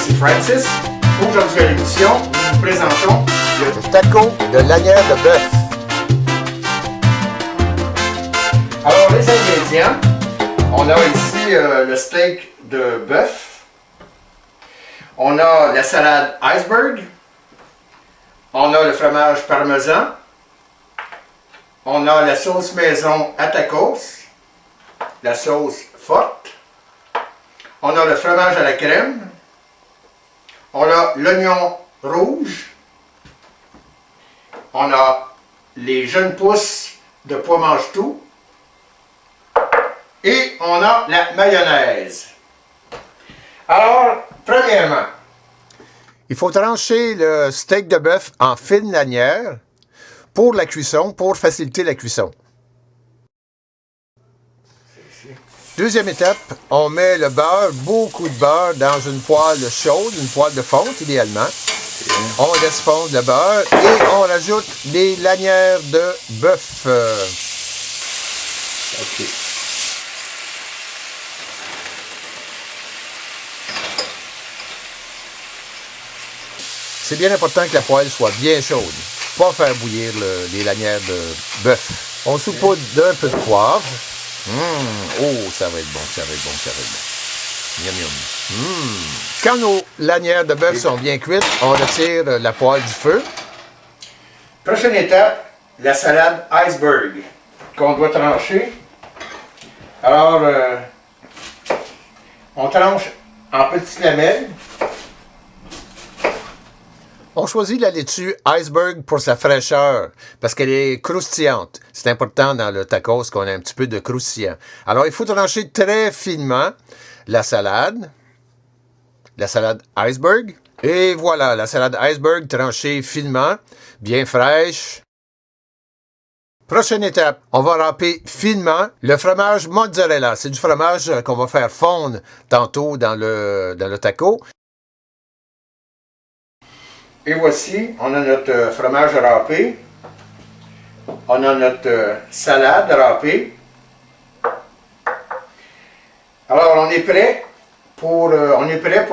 ici Francis. Aujourd'hui à l'émission, nous vous présentons le taco de lanière de bœuf. Alors les ingrédients, on a ici le steak de bœuf, on a la salade iceberg, on a le fromage parmesan, on a la sauce maison à tacos, la sauce forte, on a le fromage à la crème, on a l'oignon rouge, on a les jeunes pousses de pois mange-tout et on a la mayonnaise. Alors, premièrement, il faut trancher le steak de bœuf en fines lanières pour la cuisson, pour faciliter la cuisson. Deuxième étape, on met le beurre, beaucoup de beurre, dans une poêle chaude, une poêle de fonte idéalement. On laisse fondre le beurre et on rajoute les lanières de bœuf. OK. C'est bien important que la poêle soit bien chaude. Pas faire bouillir les lanières de bœuf. On saupoudre d'un peu de poivre. Oh, ça va être bon, ça va être bon, ça va être bon. Miam, miam. Quand nos lanières de bœuf sont bien cuites, on retire la poêle du feu. Prochaine étape, la salade iceberg qu'on doit trancher. Alors, on tranche en petites lamelles. On choisit la laitue iceberg pour sa fraîcheur, parce qu'elle est croustillante. C'est important dans le tacos qu'on ait un petit peu de croustillant. Alors, il faut trancher très finement la salade iceberg. Et voilà, la salade iceberg tranchée finement, bien fraîche. Prochaine étape, on va râper finement le fromage mozzarella. C'est du fromage qu'on va faire fondre tantôt dans le taco. Et voici, on a notre fromage râpé. On a notre salade râpée. Alors, on est prêt pour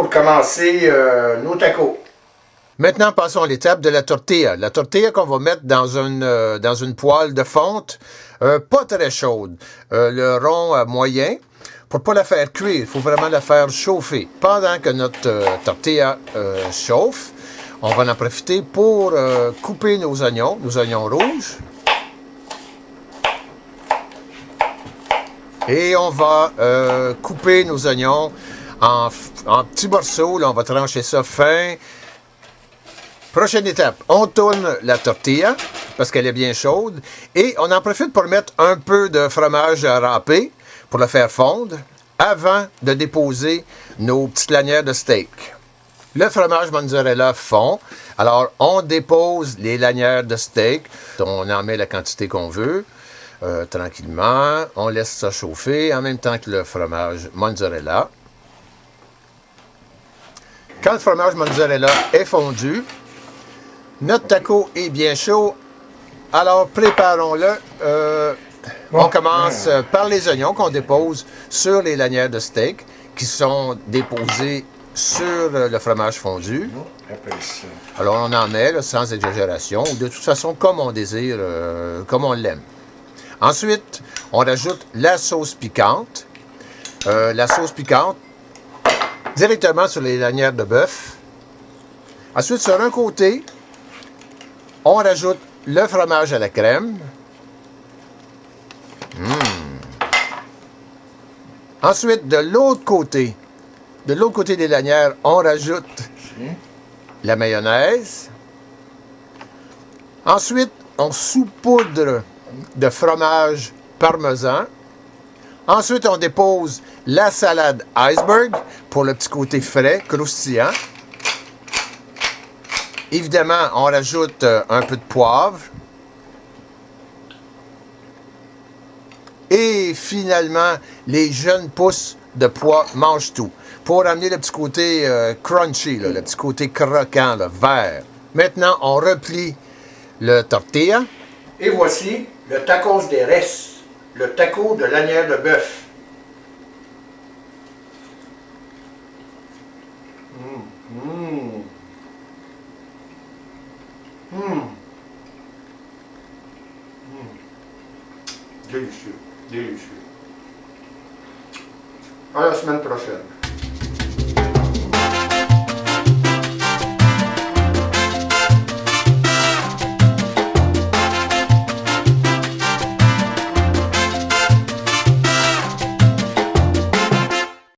commencer nos tacos. Maintenant, passons à l'étape de la tortilla. La tortilla qu'on va mettre dans une poêle de fonte, pas très chaude, le rond moyen. Pour ne pas la faire cuire, il faut vraiment la faire chauffer. Pendant que notre tortilla chauffe, on va en profiter pour couper nos oignons rouges. Et on va couper nos oignons en petits morceaux. Là, on va trancher ça fin. Prochaine étape, on tourne la tortilla parce qu'elle est bien chaude. Et on en profite pour mettre un peu de fromage râpé pour le faire fondre avant de déposer nos petites lanières de steak. Le fromage mozzarella fond. Alors, on dépose les lanières de steak. On en met la quantité qu'on veut, tranquillement. On laisse ça chauffer en même temps que le fromage mozzarella. Quand le fromage mozzarella est fondu, notre taco est bien chaud. Alors, préparons-le. On commence par les oignons qu'on dépose sur les lanières de steak qui sont déposés sur le fromage fondu. Alors, on en met là, sans exagération, ou de toute façon, comme on désire, comme on l'aime. Ensuite, on rajoute la sauce piquante. La sauce piquante directement sur les lanières de bœuf. Ensuite, sur un côté, on rajoute le fromage à la crème. Ensuite, de l'autre côté des lanières, on rajoute la mayonnaise. Ensuite, on saupoudre de fromage parmesan. Ensuite, on dépose la salade iceberg pour le petit côté frais, croustillant. Évidemment, on rajoute un peu de poivre. Et finalement, les jeunes pousses de pois mange-tout pour amener le petit côté crunchy, là, le petit côté croquant, là, vert. Maintenant, on replie le tortilla. Et voici le tacos de res, le taco de lanière de bœuf. Délicieux. Délicieux. À la semaine prochaine.